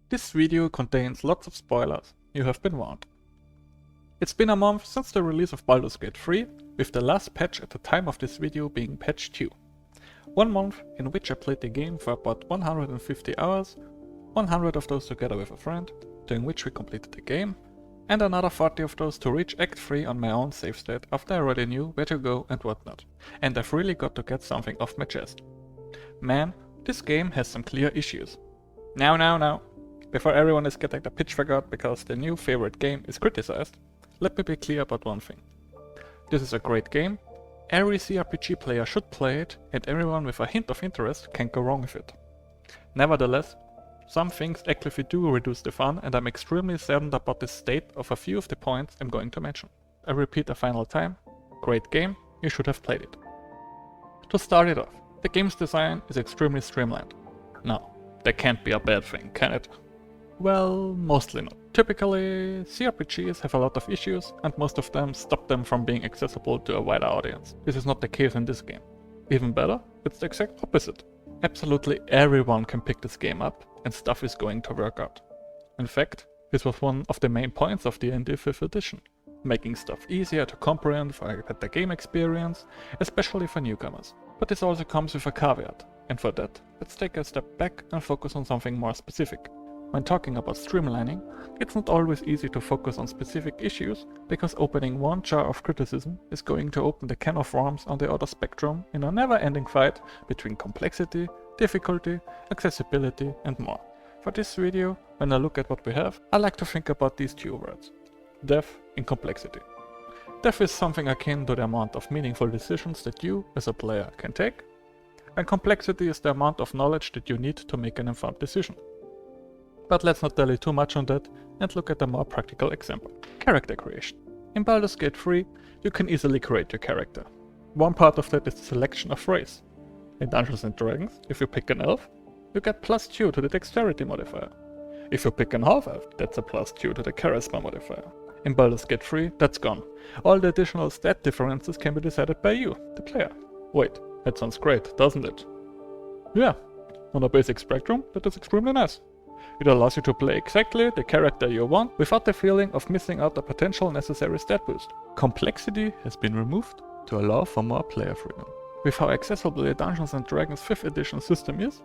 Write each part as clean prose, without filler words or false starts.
This video contains lots of spoilers, you have been warned. It's been a month since the release of Baldur's Gate 3, with the last patch at the time of this video being patch 2. 1 month in which I played the game for about 150 hours, 100 of those together with a friend, during which we completed the game, and another 40 of those to reach Act 3 on my own save state after I already knew where to go and whatnot, and I've really got to get something off my chest. Man, this game has some clear issues. Now. Before everyone is getting the pitchfork out because their new favorite game is criticized, let me be clear about one thing. This is a great game, every CRPG player should play it, and everyone with a hint of interest can't go wrong with it. Nevertheless, some things actively do reduce the fun, and I'm extremely saddened about the state of a few of the points I'm going to mention. I repeat a final time, great game, you should have played it. To start it off, the game's design is extremely streamlined. Now, that can't be a bad thing, can it? Well, mostly not. Typically, CRPGs have a lot of issues, and most of them stop them from being accessible to a wider audience. This is not the case in this game. Even better, it's the exact opposite. Absolutely everyone can pick this game up, and stuff is going to work out. In fact, this was one of the main points of D&D 5th edition, making stuff easier to comprehend for a better game experience, especially for newcomers. But this also comes with a caveat, and for that, let's take a step back and focus on something more specific. When talking about streamlining, it's not always easy to focus on specific issues, because opening one jar of criticism is going to open the can of worms on the other spectrum in a never-ending fight between complexity, difficulty, accessibility and more. For this video, when I look at what we have, I like to think about these two words: depth and complexity. Depth is something akin to the amount of meaningful decisions that you, as a player, can take, and complexity is the amount of knowledge that you need to make an informed decision. But let's not dwell too much on that and look at a more practical example. Character creation. In Baldur's Gate 3, you can easily create your character. One part of that is the selection of race. In Dungeons & Dragons, if you pick an elf, you get +2 to the dexterity modifier. If you pick an half-elf, that's a +2 to the charisma modifier. In Baldur's Gate 3, that's gone. All the additional stat differences can be decided by you, the player. Wait, that sounds great, doesn't it? Yeah, on a basic spectrum, that is extremely nice. It allows you to play exactly the character you want without the feeling of missing out a potential necessary stat boost. Complexity has been removed to allow for more player freedom. With how accessible the Dungeons & Dragons 5th edition system is,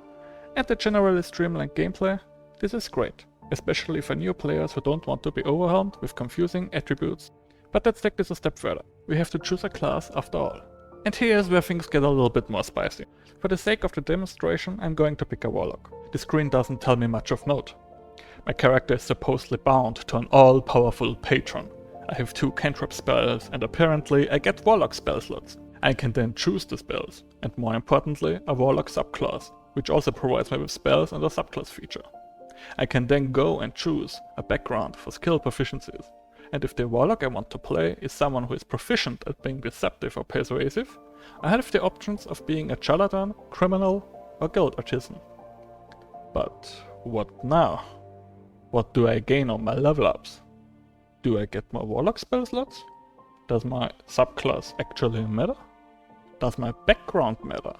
and the generally streamlined gameplay, this is great, especially for new players who don't want to be overwhelmed with confusing attributes. But let's take this a step further. We have to choose a class after all. And here's where things get a little bit more spicy. For the sake of the demonstration, I'm going to pick a warlock. The screen doesn't tell me much of note. My character is supposedly bound to an all-powerful patron. I have 2 cantrip spells, and apparently I get warlock spell slots. I can then choose the spells, and more importantly, a warlock subclass, which also provides me with spells and a subclass feature. I can then go and choose a background for skill proficiencies. And if the warlock I want to play is someone who is proficient at being deceptive or persuasive, I have the options of being a charlatan, criminal, or guild artisan. But what now? What do I gain on my level ups? Do I get more warlock spell slots? Does my subclass actually matter? Does my background matter?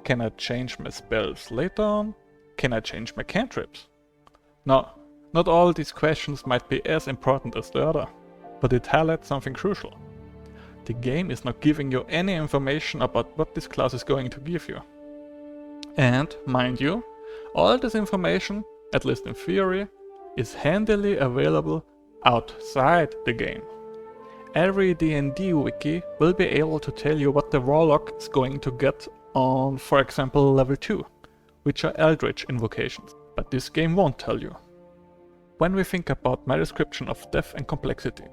Can I change my spells later on? Can I change my cantrips? No. Not all these questions might be as important as the other, but it highlights something crucial. The game is not giving you any information about what this class is going to give you. And, mind you, all this information, at least in theory, is handily available outside the game. Every D&D wiki will be able to tell you what the warlock is going to get on, for example, level 2, which are eldritch invocations, but this game won't tell you. When we think about my description of depth and complexity,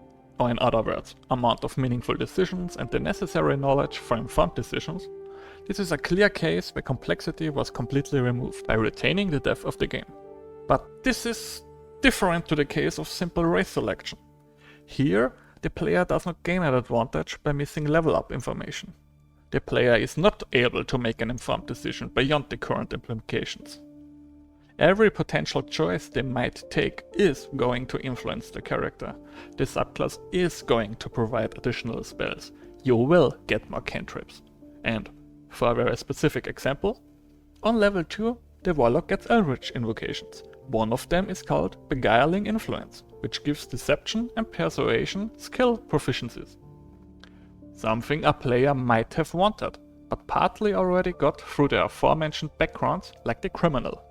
or in other words, amount of meaningful decisions and the necessary knowledge for informed decisions, this is a clear case where complexity was completely removed by retaining the depth of the game. But this is different to the case of simple race selection. Here, the player does not gain an advantage by missing level up information. The player is not able to make an informed decision beyond the current implications. Every potential choice they might take is going to influence the character. The subclass is going to provide additional spells. You will get more cantrips. And, for a very specific example, on level 2, the warlock gets Eldritch invocations. One of them is called Beguiling Influence, which gives deception and persuasion skill proficiencies. Something a player might have wanted, but partly already got through the aforementioned backgrounds like the criminal.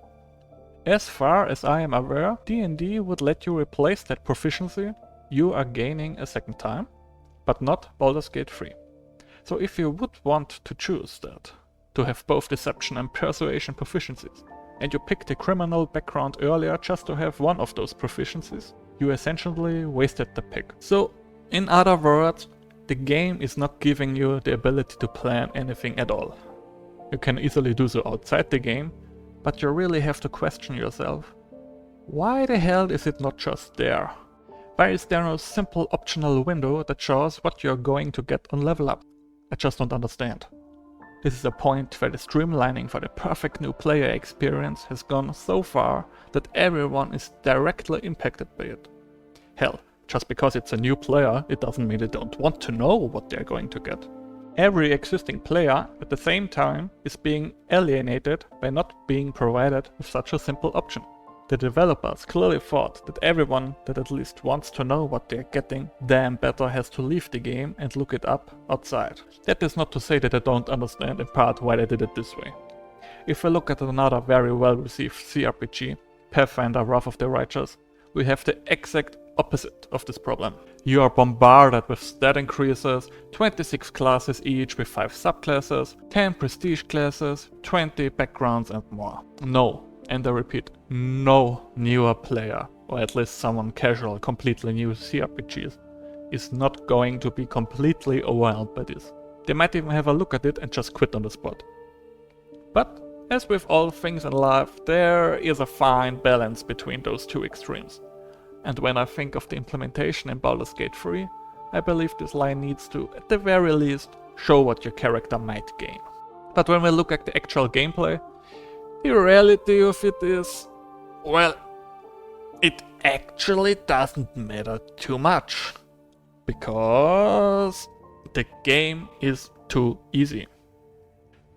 As far as I am aware, D&D would let you replace that proficiency you are gaining a second time, but not Baldur's Gate 3. So if you would want to choose that, to have both deception and persuasion proficiencies, and you picked the criminal background earlier just to have one of those proficiencies, you essentially wasted the pick. So, in other words, the game is not giving you the ability to plan anything at all. You can easily do so outside the game, but you really have to question yourself. Why the hell is it not just there? Why is there no simple optional window that shows what you're going to get on level up? I just don't understand. This is a point where the streamlining for the perfect new player experience has gone so far that everyone is directly impacted by it. Hell, just because it's a new player, it doesn't mean they don't want to know what they're going to get. Every existing player, at the same time, is being alienated by not being provided with such a simple option. The developers clearly thought that everyone that at least wants to know what they're getting damn better has to leave the game and look it up outside. That is not to say that I don't understand in part why they did it this way. If we look at another very well received CRPG, Pathfinder Wrath of the Righteous, we have the exact opposite of this problem. You are bombarded with stat increases, 26 classes each with 5 subclasses, 10 prestige classes, 20 backgrounds and more. No, and I repeat, no newer player, or at least someone casual, completely new CRPGs, is not going to be completely overwhelmed by this. They might even have a look at it and just quit on the spot. But, as with all things in life, there is a fine balance between those two extremes. And when I think of the implementation in Baldur's Gate 3, I believe this line needs to, at the very least, show what your character might gain. But when we look at the actual gameplay, the reality of it is, well, it actually doesn't matter too much. Because the game is too easy.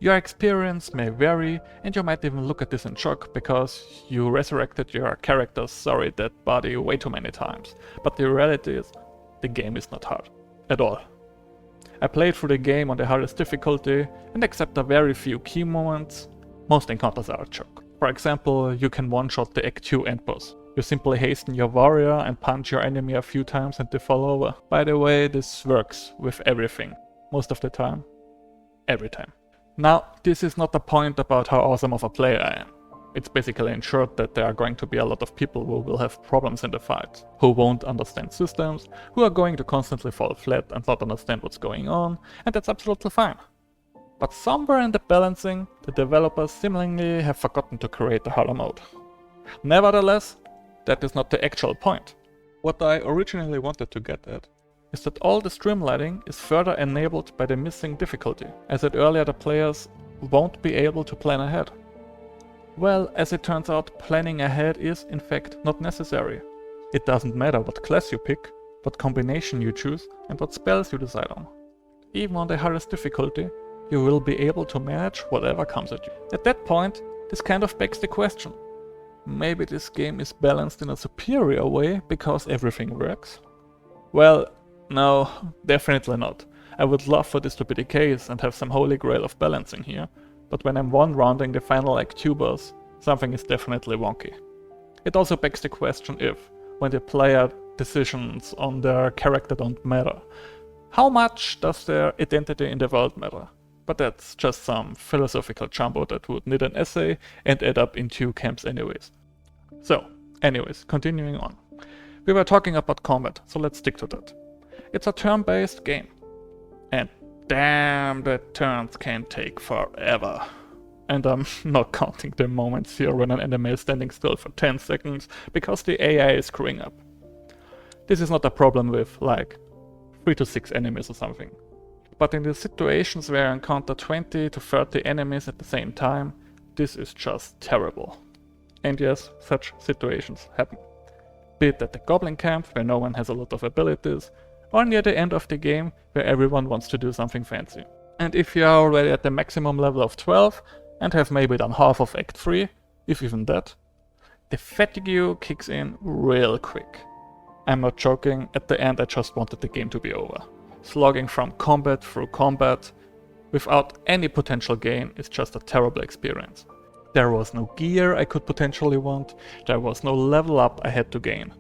Your experience may vary, and you might even look at this in shock because you resurrected your character's sorry dead body way too many times. But the reality is, the game is not hard. At all. I played through the game on the hardest difficulty, and except a very few key moments, most encounters are a joke. For example, you can one-shot the Act 2 end boss. You simply hasten your warrior and punch your enemy a few times and they fall over. By the way, this works with everything. Most of the time. Every time. Now, this is not a point about how awesome of a player I am. It's basically ensured that there are going to be a lot of people who will have problems in the fight, who won't understand systems, who are going to constantly fall flat and not understand what's going on, and that's absolutely fine. But somewhere in the balancing, the developers seemingly have forgotten to create a harder mode. Nevertheless, that is not the actual point. What I originally wanted to get at is that all the streamlining is further enabled by the missing difficulty, as it earlier the players won't be able to plan ahead. Well, as it turns out, planning ahead is, in fact, not necessary. It doesn't matter what class you pick, what combination you choose, and what spells you decide on. Even on the hardest difficulty, you will be able to manage whatever comes at you. At that point, this kind of begs the question. Maybe this game is balanced in a superior way because everything works? Well, no, definitely not. I would love for this to be the case and have some holy grail of balancing here, but when I'm one-rounding the final Act 2 boss, something is definitely wonky. It also begs the question if, when the player decisions on their character don't matter, how much does their identity in the world matter? But that's just some philosophical jumbo that would need an essay and add up in 2 camps anyways. So, anyways, continuing on. We were talking about combat, so let's stick to that. It's a turn-based game. And damn, the turns can take forever. And I'm not counting the moments here when an enemy is standing still for 10 seconds because the AI is screwing up. This is not a problem with, like, 3 to 6 enemies or something. But in the situations where I encounter 20 to 30 enemies at the same time, this is just terrible. And yes, such situations happen. Be it at the Goblin Camp, where no one has a lot of abilities, or near the end of the game, where everyone wants to do something fancy. And if you are already at the maximum level of 12, and have maybe done half of Act 3, if even that. The fatigue kicks in real quick. I'm not joking, at the end I just wanted the game to be over. Slogging from combat through combat without any potential gain is just a terrible experience. There was no gear I could potentially want, there was no level up I had to gain.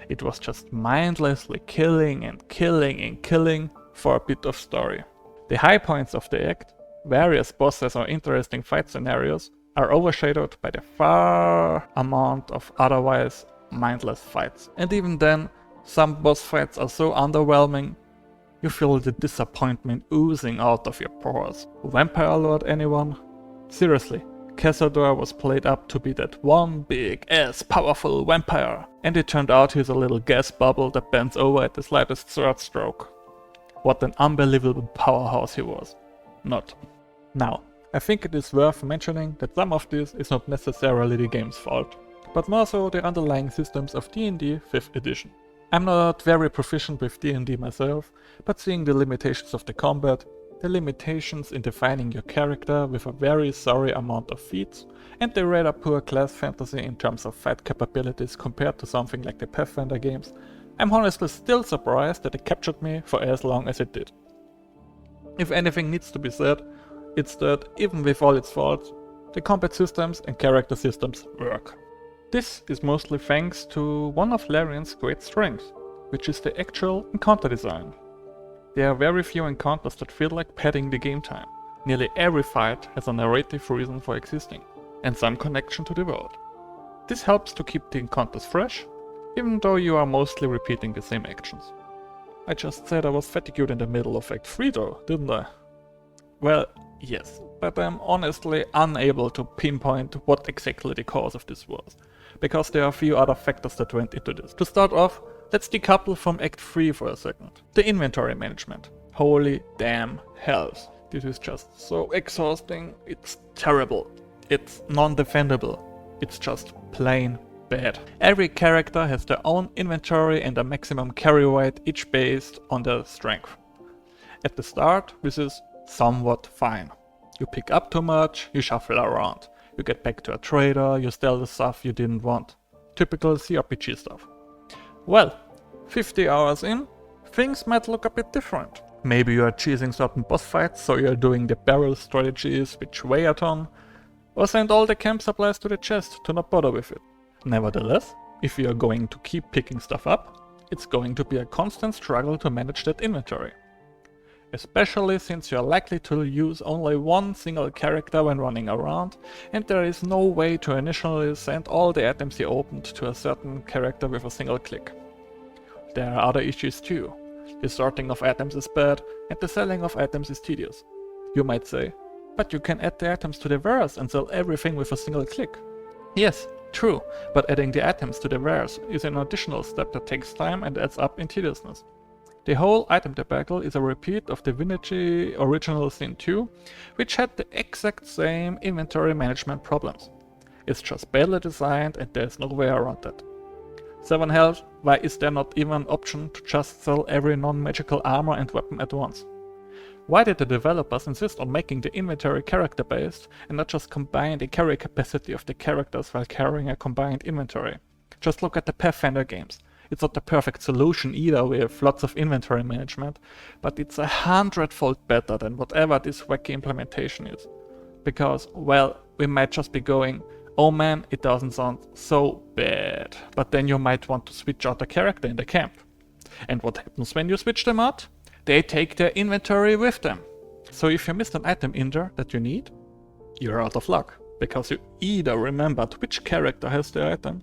It was just mindlessly killing and killing and killing for a bit of story. The high points of the act, various bosses or interesting fight scenarios, are overshadowed by the far amount of otherwise mindless fights. And even then, some boss fights are so underwhelming, you feel the disappointment oozing out of your pores. Vampire Lord, anyone? Seriously, Cazador was played up to be that one big ass powerful vampire, and it turned out he's a little gas bubble that bends over at the slightest third stroke. What an unbelievable powerhouse he was. Not. Now, I think it is worth mentioning that some of this is not necessarily the game's fault, but more so the underlying systems of D&D 5th edition. I'm not very proficient with D&D myself, but seeing the limitations of the combat, the limitations in defining your character with a very sorry amount of feats, and the rather poor class fantasy in terms of fight capabilities compared to something like the Pathfinder games, I'm honestly still surprised that it captured me for as long as it did. If anything needs to be said, it's that, even with all its faults, the combat systems and character systems work. This is mostly thanks to one of Larian's great strengths, which is the actual encounter design. There are very few encounters that feel like padding the game time. Nearly every fight has a narrative reason for existing, and some connection to the world. This helps to keep the encounters fresh, even though you are mostly repeating the same actions. I just said I was fatigued in the middle of Act 3 though, didn't I? Well, yes, but I'm honestly unable to pinpoint what exactly the cause of this was, because there are a few other factors that went into this. To start off, let's decouple from Act 3 for a second. The inventory management. Holy damn hells. This is just so exhausting, it's terrible. It's non-defendable. It's just plain bad. Every character has their own inventory and a maximum carry weight, each based on their strength. At the start, this is somewhat fine. You pick up too much, you shuffle around. You get back to a trader, you sell the stuff you didn't want. Typical CRPG stuff. Well, 50 hours in, things might look a bit different. Maybe you are choosing certain boss fights, so you are doing the barrel strategies which weigh a ton, or send all the camp supplies to the chest to not bother with it. Nevertheless, if you are going to keep picking stuff up, it's going to be a constant struggle to manage that inventory. Especially since you are likely to use only one single character when running around, and there is no way to initially send all the items you opened to a certain character with a single click. There are other issues too. The sorting of items is bad, and the selling of items is tedious. You might say, but you can add the items to the wares and sell everything with a single click. Yes, true, but adding the items to the wares is an additional step that takes time and adds up in tediousness. The whole item debacle is a repeat of the Vinci Original Sin 2, which had the exact same inventory management problems. It's just badly designed and there's no way around that. 7 health, why is there not even an option to just sell every non-magical armor and weapon at once? Why did the developers insist on making the inventory character-based and not just combine the carry capacity of the characters while carrying a combined inventory? Just look at the Pathfinder games. It's not the perfect solution either with lots of inventory management, but it's 100-fold better than whatever this wacky implementation is. Because, well, we might just be going, oh man, it doesn't sound so bad, but then you might want to switch out a character in the camp. And what happens when you switch them out? They take their inventory with them. So if you missed an item in there that you need, you're out of luck, because you either remembered which character has the item,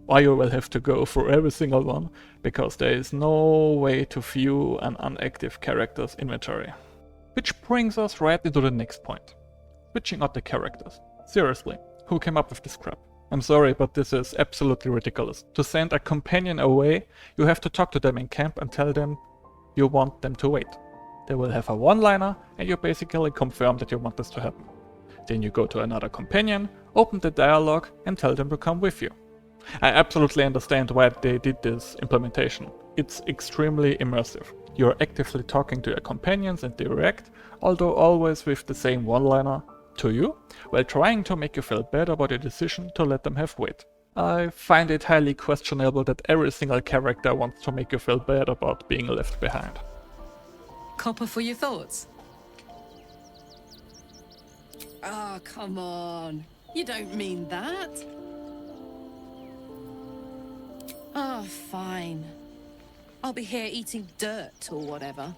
or you will have to go through every single one, because there is no way to view an inactive character's inventory. Which brings us right into the next point. Switching out the characters. Seriously, who came up with this crap? I'm sorry, but this is absolutely ridiculous. To send a companion away, you have to talk to them in camp and tell them you want them to wait. They will have a one-liner, and you basically confirm that you want this to happen. Then you go to another companion, open the dialogue, and tell them to come with you. I absolutely understand why they did this implementation. It's extremely immersive. You're actively talking to your companions and they react, although always with the same one-liner. to you, while trying to make you feel better about your decision to let them have weight. I find it highly questionable that every single character wants to make you feel bad about being left behind. Copper for your thoughts? Oh, come on. You don't mean that. Oh, fine. I'll be here eating dirt or whatever.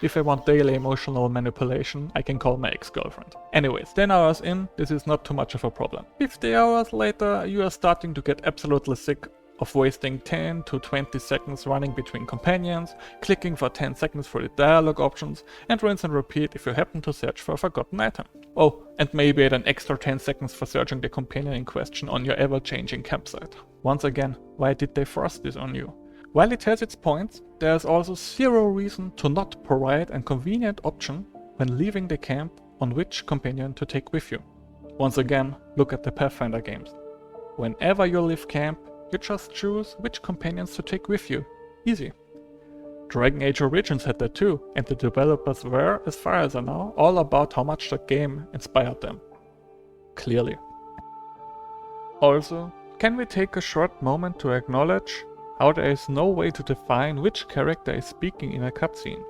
If I want daily emotional manipulation, I can call my ex-girlfriend. Anyways, 10 hours in, this is not too much of a problem. 50 hours later, you are starting to get absolutely sick of wasting 10 to 20 seconds running between companions, clicking for 10 seconds for the dialogue options, and rinse and repeat if you happen to search for a forgotten item. Oh, and maybe add an extra 10 seconds for searching the companion in question on your ever-changing campsite. Once again, why did they force this on you? While it has its points, there is also zero reason to not provide a convenient option when leaving the camp on which companion to take with you. Once again, look at the Pathfinder games. Whenever you leave camp, you just choose which companions to take with you. Easy. Dragon Age Origins had that too, and the developers were, as far as I know, all about how much the game inspired them. Clearly. Also, can we take a short moment to acknowledge how there is no way to define which character is speaking in a cutscene?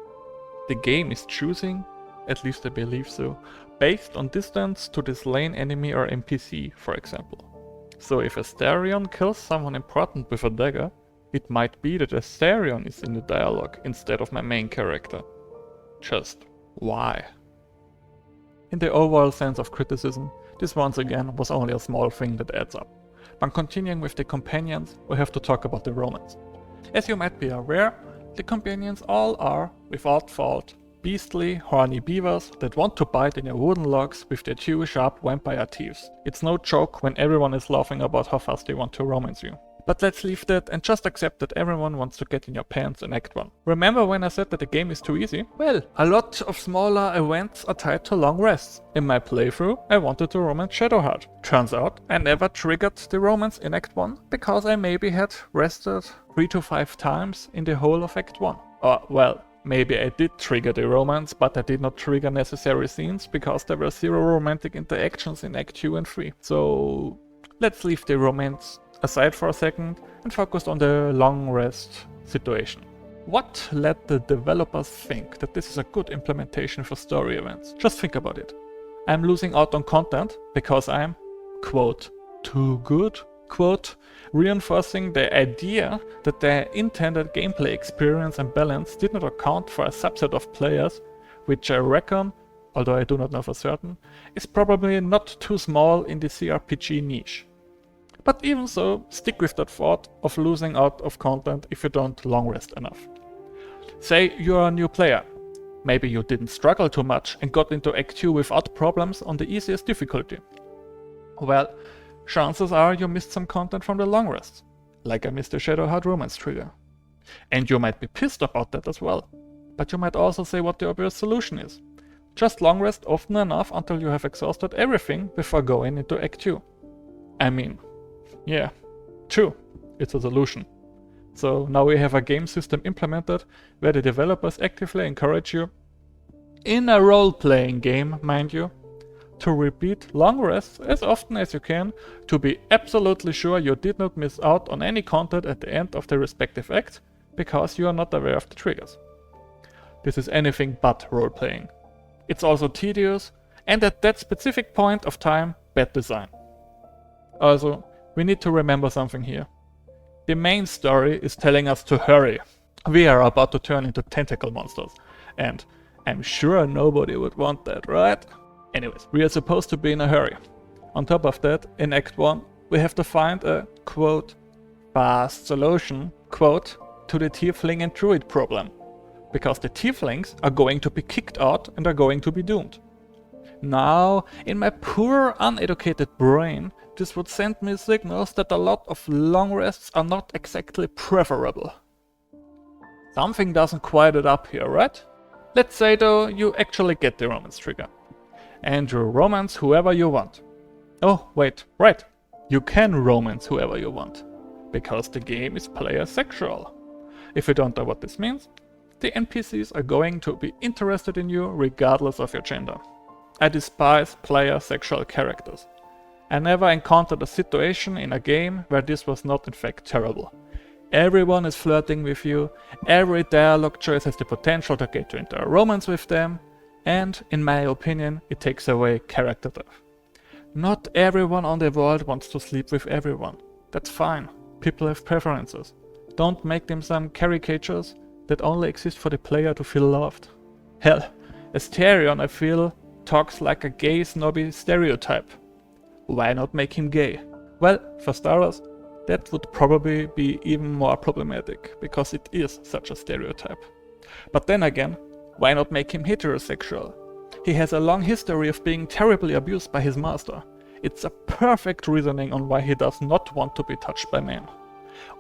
The game is choosing, at least I believe so, based on distance to the slain enemy or NPC, for example. So if Astarion kills someone important with a dagger, it might be that Astarion is in the dialogue instead of my main character. Just why? In the overall sense of criticism, this once again was only a small thing that adds up. But continuing with the companions, we have to talk about the romance. As you might be aware, the companions all are, without fault, beastly, horny beavers that want to bite in your wooden logs with their 2 sharp vampire teeth. It's no joke when everyone is laughing about how fast they want to romance you. But let's leave that and just accept that everyone wants to get in your pants in Act 1. Remember when I said that the game is too easy? Well, a lot of smaller events are tied to long rests. In my playthrough, I wanted to romance Shadowheart. Turns out, I never triggered the romance in Act 1 because I maybe had rested 3 to 5 times in the whole of Act 1. Or, well, maybe I did trigger the romance, but I did not trigger necessary scenes because there were 0 romantic interactions in Act 2 and 3. So let's leave the romance aside for a second and focus on the long rest situation. What led the developers think that this is a good implementation for story events? Just think about it. I'm losing out on content because I'm, quote, too good, quote, reinforcing the idea that the intended gameplay experience and balance did not account for a subset of players, which I reckon, although I do not know for certain, is probably not too small in the CRPG niche. But even so, stick with that thought of losing out of content if you don't long rest enough. Say you're a new player. Maybe you didn't struggle too much and got into Act 2 without problems on the easiest difficulty. Well, chances are you missed some content from the long rest, like I missed the Shadowheart romance trigger. And you might be pissed about that as well. But you might also say what the obvious solution is. Just long rest often enough until you have exhausted everything before going into Act 2. I mean, yeah, true, it's a solution. So now we have a game system implemented where the developers actively encourage you, in a role-playing game, mind you, to repeat long rests as often as you can to be absolutely sure you did not miss out on any content at the end of the respective act because you are not aware of the triggers. This is anything but role-playing. It's also tedious and at that specific point of time, bad design. Also, we need to remember something here. The main story is telling us to hurry. We are about to turn into tentacle monsters, and I'm sure nobody would want that, right? Anyways, we are supposed to be in a hurry. On top of that, in Act 1, we have to find a, quote, fast solution, quote, to the tiefling and druid problem. Because the tieflings are going to be kicked out and are going to be doomed. Now, in my poor uneducated brain, this would send me signals that a lot of long rests are not exactly preferable. Something doesn't quite add up here, right? Let's say though you actually get the romance trigger. And you romance whoever you want. Oh, wait, right. You can romance whoever you want. Because the game is player sexual. If you don't know what this means, the NPCs are going to be interested in you regardless of your gender. I despise player sexual characters. I never encountered a situation in a game where this was not in fact terrible. Everyone is flirting with you, every dialogue choice has the potential to get you into a romance with them, and, in my opinion, it takes away character depth. Not everyone on the world wants to sleep with everyone. That's fine. People have preferences. Don't make them some caricatures that only exist for the player to feel loved. Hell, Asterion, I feel, talks like a gay snobby stereotype. Why not make him gay? Well, for starters, that would probably be even more problematic, because it is such a stereotype. But then again, why not make him heterosexual? He has a long history of being terribly abused by his master. It's a perfect reasoning on why he does not want to be touched by men.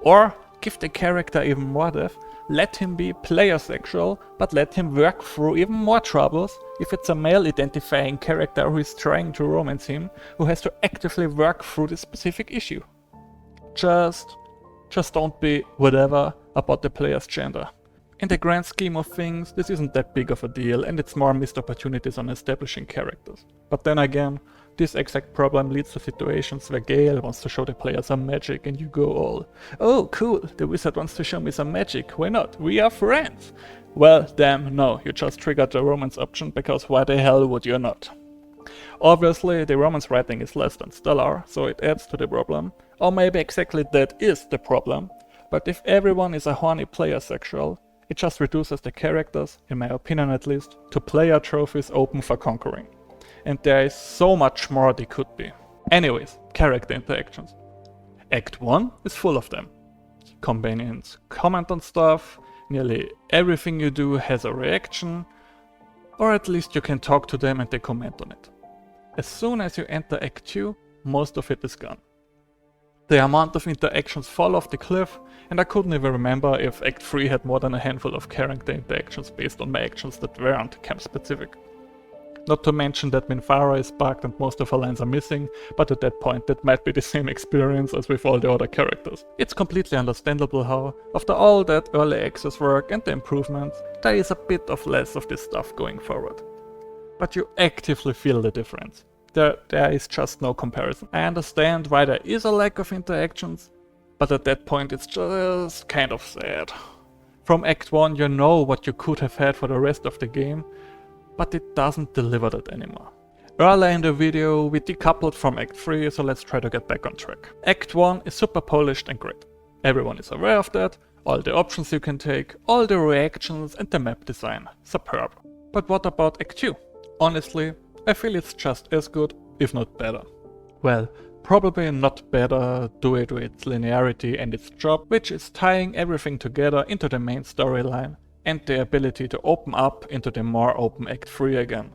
Or, give the character even more depth, let him be player sexual, but let him work through even more troubles if it's a male identifying character who is trying to romance him, who has to actively work through this specific issue. Just don't be whatever about the player's gender. In the grand scheme of things, this isn't that big of a deal, and it's more missed opportunities on establishing characters. But then again, this exact problem leads to situations where Gale wants to show the player some magic and you go all, "Oh cool, the wizard wants to show me some magic, why not? We are friends!" Well, damn, no, you just triggered the romance option, because why the hell would you not? Obviously, the romance writing is less than stellar, so it adds to the problem. Or maybe exactly that is the problem. But if everyone is a horny player sexual, it just reduces the characters, in my opinion at least, to player trophies open for conquering. And there is so much more they could be. Anyways, character interactions. Act 1 is full of them. Companions comment on stuff, nearly everything you do has a reaction, or at least you can talk to them and they comment on it. As soon as you enter Act 2, most of it is gone. The amount of interactions fall off the cliff, and I couldn't even remember if Act 3 had more than a handful of character interactions based on my actions that weren't camp specific. Not to mention that Minthara is bugged and most of her lines are missing, but at that point that might be the same experience as with all the other characters. It's completely understandable how, after all that early access work and the improvements, there is a bit of less of this stuff going forward. But you actively feel the difference. There is just no comparison. I understand why there is a lack of interactions, but at that point it's just kind of sad. From Act 1 you know what you could have had for the rest of the game, but it doesn't deliver that anymore. Earlier in the video we decoupled from Act 3, so let's try to get back on track. Act 1 is super polished and great. Everyone is aware of that, all the options you can take, all the reactions and the map design. Superb. But what about Act 2? Honestly, I feel it's just as good, if not better. Well, probably not better due to its linearity and its job, which is tying everything together into the main storyline and the ability to open up into the more open Act 3 again.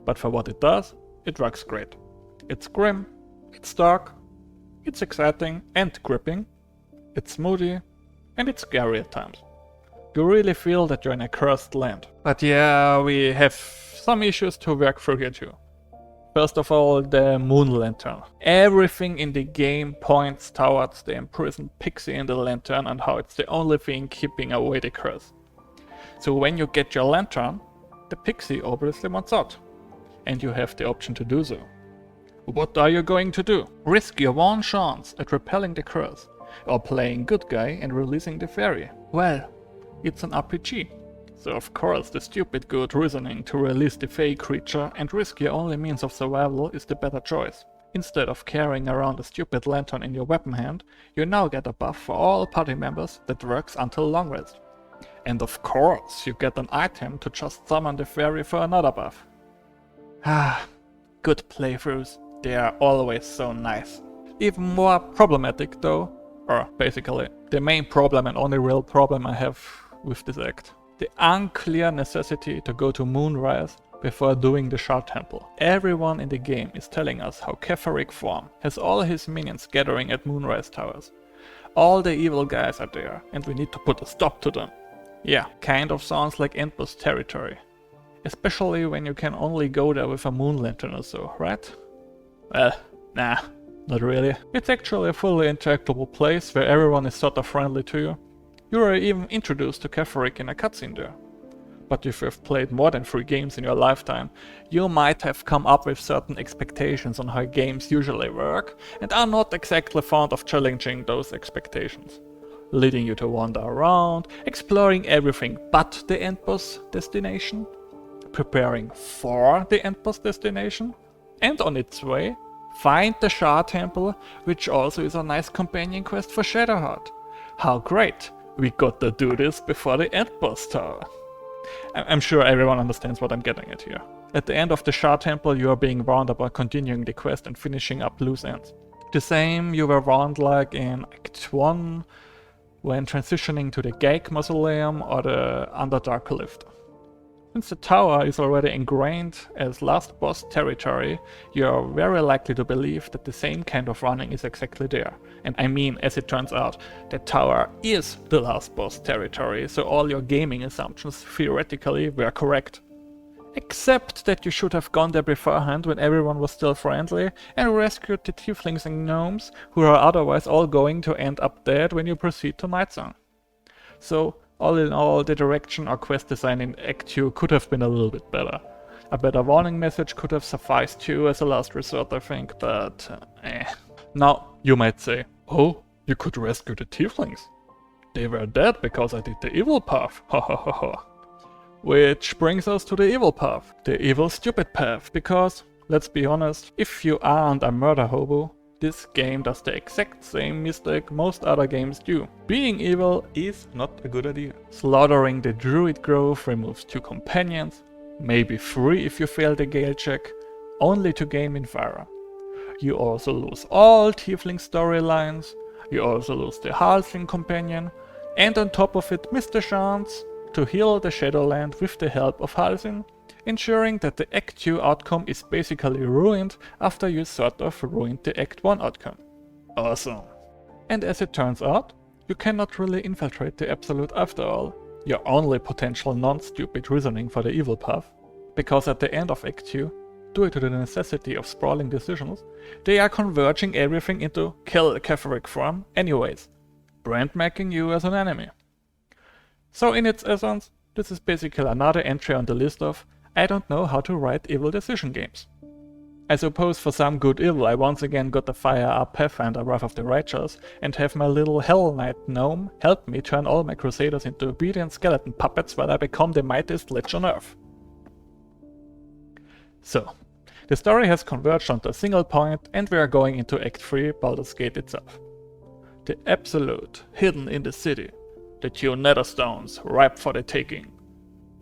But for what it does, it works great. It's grim, it's dark, it's exciting and gripping, it's moody, and it's scary at times. You really feel that you're in a cursed land. But yeah, we have some issues to work through here too. First of all, the moon lantern. Everything in the game points towards the imprisoned pixie in the lantern and how it's the only thing keeping away the curse. So when you get your lantern, the pixie obviously wants out. And you have the option to do so. What are you going to do? Risk your one chance at repelling the curse, or playing good guy and releasing the fairy? Well, it's an RPG. So of course the stupid good reasoning to release the fey creature and risk your only means of survival is the better choice. Instead of carrying around a stupid lantern in your weapon hand, you now get a buff for all party members that works until long rest. And of course you get an item to just summon the fairy for another buff. Ah, good playthroughs, they are always so nice. Even more problematic though, or basically the main problem and only real problem I have with this act. The unclear necessity to go to Moonrise before doing the Shard Temple. Everyone in the game is telling us how Kefaric Form has all his minions gathering at Moonrise Towers. All the evil guys are there and we need to put a stop to them. Yeah, kind of sounds like endless territory. Especially when you can only go there with a moon lantern or so, right? Well, nah, not really. It's actually a fully interactable place where everyone is sort of friendly to you. You are even introduced to Kefaric in a cutscene there. but if you've played more than 3 games in your lifetime, you might have come up with certain expectations on how games usually work, and are not exactly fond of challenging those expectations, leading you to wander around, exploring everything but the end boss destination, preparing for the end boss destination, and on its way, find the Shard Temple, which also is a nice companion quest for Shadowheart. How great! We got to do this before the end boss tower. I'm sure everyone understands what I'm getting at here. At the end of the Shard Temple, you are being warned about continuing the quest and finishing up loose ends. The same you were warned like in Act 1, when transitioning to the Geik Mausoleum or the Underdark Lift. Since the tower is already ingrained as last boss territory, you are very likely to believe that the same kind of running is exactly there. And I mean, as it turns out, the tower is the last boss territory, so all your gaming assumptions theoretically were correct. Except that you should have gone there beforehand when everyone was still friendly and rescued the tieflings and gnomes who are otherwise all going to end up dead when you proceed to Nightsong. So, all in all, the direction or quest design in Act 2 could have been a little bit better. A better warning message could have sufficed too as a last resort, I think, but Now, you might say, oh, you could rescue the tieflings. They were dead because I did the evil path, ha ha ha ha. Which brings us to the evil path, the evil stupid path, because, let's be honest, if you aren't a murder hobo, this game does the exact same mistake most other games do. Being evil is not a good idea. Slaughtering the druid grove removes 2 companions, maybe 3 if you fail the Gale check, only to gain Minvara. You also lose all tiefling storylines, you also lose the halfling companion, and on top of it miss the chance to heal the Shadowland with the help of Halsin, ensuring that the Act 2 outcome is basically ruined after you sort of ruined the Act 1 outcome. Awesome. And as it turns out, you cannot really infiltrate the Absolute after all, your only potential non-stupid reasoning for the evil path, because at the end of Act 2, due to the necessity of sprawling decisions, they are converging everything into kill Catheric form anyways, brand-making you as an enemy. So in its essence, this is basically another entry on the list of I don't know how to write evil decision games. I suppose for some good evil I once again got to fire up Pathfinder Wrath of the Righteous and have my little Hell Knight gnome help me turn all my crusaders into obedient skeleton puppets while I become the mightiest lich on earth. So, the story has converged onto a single point and we are going into Act 3, Baldur's Gate itself. The Absolute, hidden in the city. The 2 netherstones, ripe for the taking.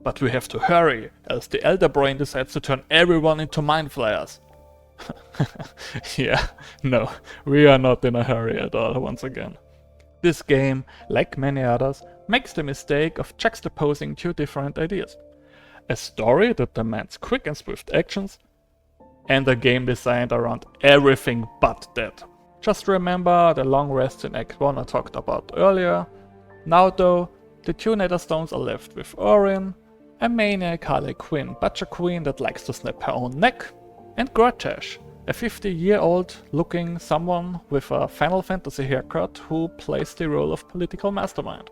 But we have to hurry, else the Elder Brain decides to turn everyone into mind flayers. Yeah, no, we are not in a hurry at all once again. This game, like many others, makes the mistake of juxtaposing 2 different ideas. A story that demands quick and swift actions, and a game designed around everything but that. Just remember the long rests in Act 1 I talked about earlier. Now though, the 2 netherstones are left with Orin, a maniac Harley Quinn butcher queen that likes to snap her own neck, and Grotesh, a 50-year-old looking someone with a Final Fantasy haircut who plays the role of political mastermind.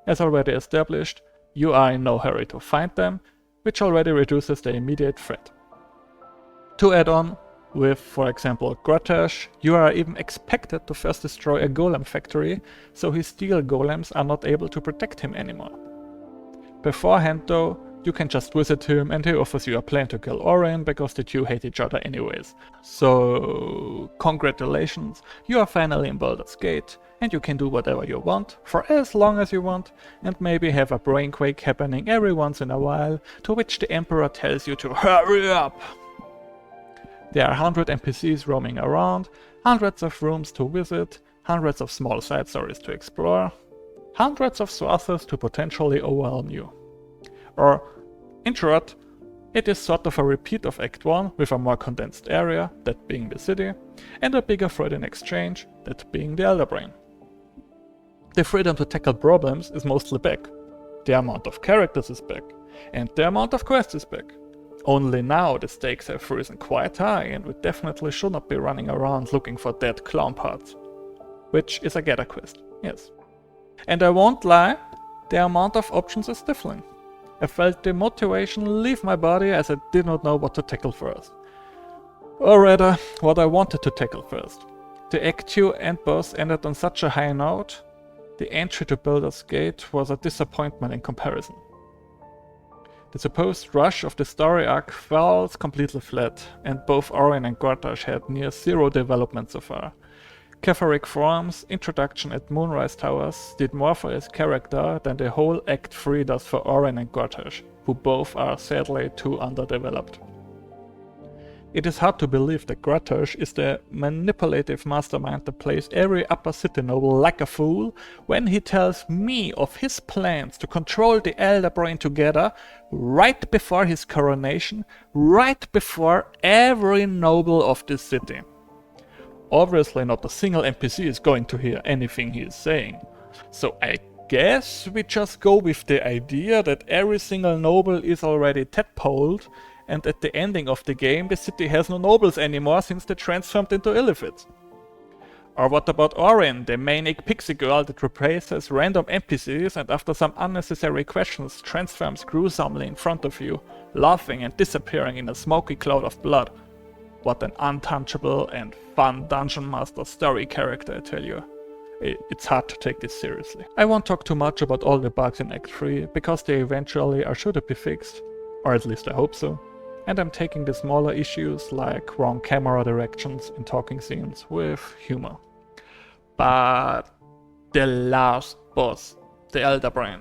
As already established, you are in no hurry to find them, which already reduces the immediate threat. To add on, with, for example, Grotesh, you are even expected to first destroy a golem factory, so his steel golems are not able to protect him anymore. Beforehand though, you can just visit him and he offers you a plan to kill Orin because the 2 hate each other anyways. So, congratulations, you are finally in Baldur's Gate, and you can do whatever you want, for as long as you want, and maybe have a brainquake happening every once in a while, to which the Emperor tells you to hurry up! There are 100 NPCs roaming around, hundreds of rooms to visit, hundreds of small side stories to explore, hundreds of sources to potentially overwhelm you. Or, in short, it is sort of a repeat of Act 1 with a more condensed area, that being the city, and a bigger threat in exchange, that being the Elder Brain. The freedom to tackle problems is mostly back, the amount of characters is back, and the amount of quests is back. Only now the stakes have risen quite high and we definitely should not be running around looking for dead clown parts. Which is a gather quest, yes. And I won't lie, the amount of options is stifling. I felt the motivation leave my body as I did not know what to tackle first. Or rather, what I wanted to tackle first. The Act 2 end boss ended on such a high note, the entry to Baldur's Gate was a disappointment in comparison. The supposed rush of the story arc falls completely flat, and both Orin and Gortash had near zero development so far. Catharic Form's introduction at Moonrise Towers did more for his character than the whole Act 3 does for Orin and Gortash, who both are sadly too underdeveloped. It is hard to believe that Gortash is the manipulative mastermind that plays every upper city noble like a fool when he tells me of his plans to control the Elder Brain together right before his coronation, right before every noble of this city. Obviously not a single NPC is going to hear anything he is saying, so I guess we just go with the idea that every single noble is already tadpoled, and at the ending of the game the city has no nobles anymore since they transformed into Illithids. Or what about Orin, the manic pixie girl that replaces random NPCs and after some unnecessary questions transforms gruesomely in front of you, laughing and disappearing in a smoky cloud of blood? What an untouchable and fun Dungeon Master story character, I tell you. It's hard to take this seriously. I won't talk too much about all the bugs in Act 3, because they eventually are sure to be fixed, or at least I hope so. And I'm taking the smaller issues like wrong camera directions in talking scenes with humor. But the last boss, the Elder Brain,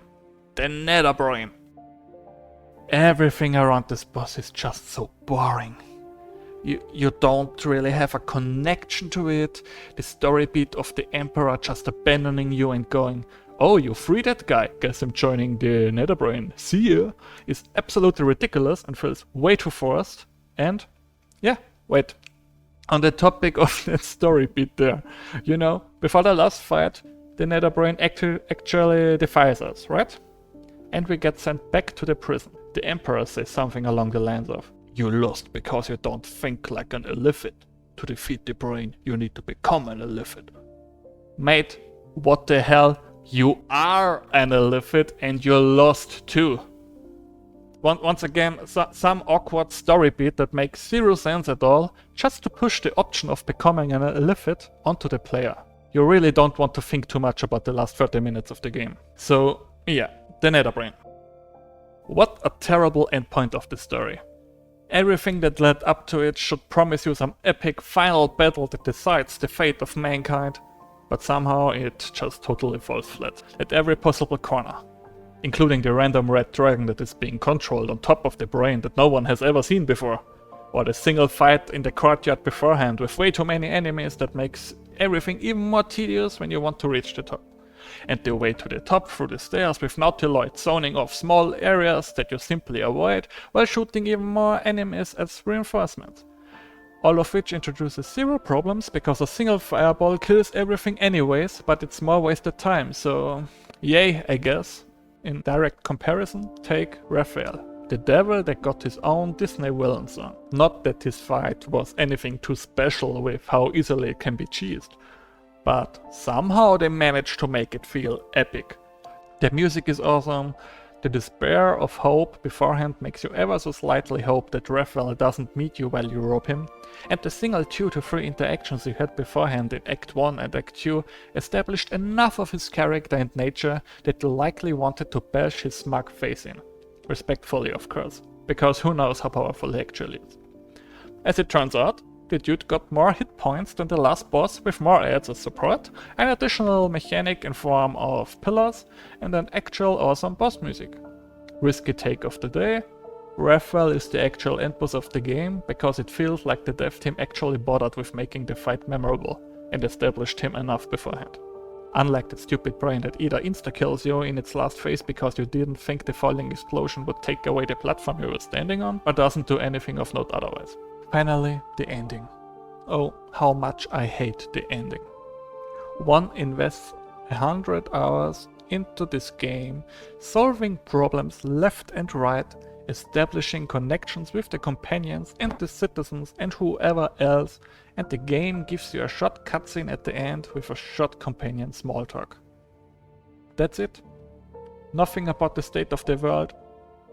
the Nether Brain. Everything around this boss is just so boring. You don't really have a connection to it. The story beat of the Emperor just abandoning you and going, "Oh, you freed that guy, guess I'm joining the Netherbrain, see ya," is absolutely ridiculous and feels way too forced. And, yeah, wait. On the topic of that story beat there, you know, before the last fight, the Netherbrain actually defies us, right? And we get sent back to the prison. The Emperor says something along the lines of, "You lost because you don't think like an Illithid. To defeat the brain, you need to become an Illithid." Mate, what the hell? You are an Illithid and you're lost too. Once again, some awkward story beat that makes zero sense at all, just to push the option of becoming an Illithid onto the player. You really don't want to think too much about the last 30 minutes of the game. So, yeah, the Netherbrain. What a terrible endpoint of the story. Everything that led up to it should promise you some epic final battle that decides the fate of mankind, but somehow it just totally falls flat at every possible corner, including the random red dragon that is being controlled on top of the brain that no one has ever seen before, or the single fight in the courtyard beforehand with way too many enemies that makes everything even more tedious when you want to reach the top. And the way to the top through the stairs with Nautiloid zoning off small areas that you simply avoid while shooting even more enemies as reinforcements. All of which introduces zero problems because a single fireball kills everything anyways, but it's more wasted time, so yay, I guess. In direct comparison, take Raphael, the devil that got his own Disney villain song. Not that his fight was anything too special with how easily it can be cheesed, but somehow they managed to make it feel epic. The music is awesome, the despair of hope beforehand makes you ever so slightly hope that Raphael doesn't meet you while you rob him, and the single 2 to 3 interactions you had beforehand in Act 1 and Act 2 established enough of his character and nature that you likely wanted to bash his smug face in. Respectfully, of course, because who knows how powerful he actually is. As it turns out, the dude got more hit points than the last boss with more adds as support, an additional mechanic in form of pillars, and an actual awesome boss music. Risky take of the day, Raphael is the actual end boss of the game because it feels like the dev team actually bothered with making the fight memorable and established him enough beforehand. Unlike that stupid brain that either insta-kills you in its last phase because you didn't think the falling explosion would take away the platform you were standing on, or doesn't do anything of note otherwise. Finally, the ending. Oh, how much I hate the ending. One invests 100 hours into this game, solving problems left and right, establishing connections with the companions and the citizens and whoever else, and the game gives you a short cutscene at the end with a short companion small talk. That's it. Nothing about the state of the world,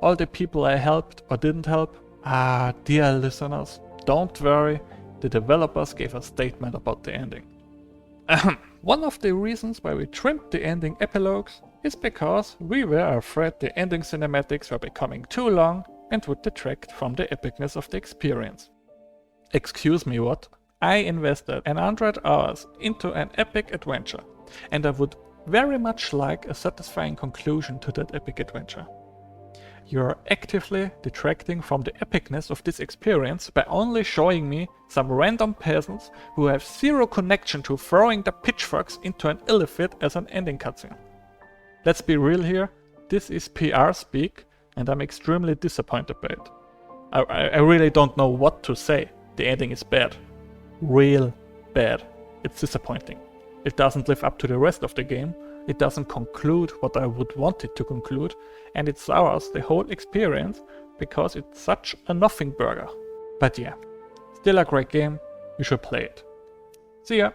all the people I helped or didn't help? Ah, dear listeners, don't worry, the developers gave a statement about the ending. One of the reasons why we trimmed the ending epilogues is because we were afraid the ending cinematics were becoming too long and would detract from the epicness of the experience. Excuse me, what? I invested 100 hours into an epic adventure, and I would very much like a satisfying conclusion to that epic adventure. You are actively detracting from the epicness of this experience by only showing me some random peasants who have zero connection to throwing the pitchforks into an elephant as an ending cutscene. Let's be real here, this is PR speak, and I'm extremely disappointed by it. I really don't know what to say. The ending is bad. Real bad. It's disappointing. It doesn't live up to the rest of the game. It doesn't conclude what I would want it to conclude, and it sours the whole experience because it's such a nothing burger. But yeah, still a great game, you should play it. See ya!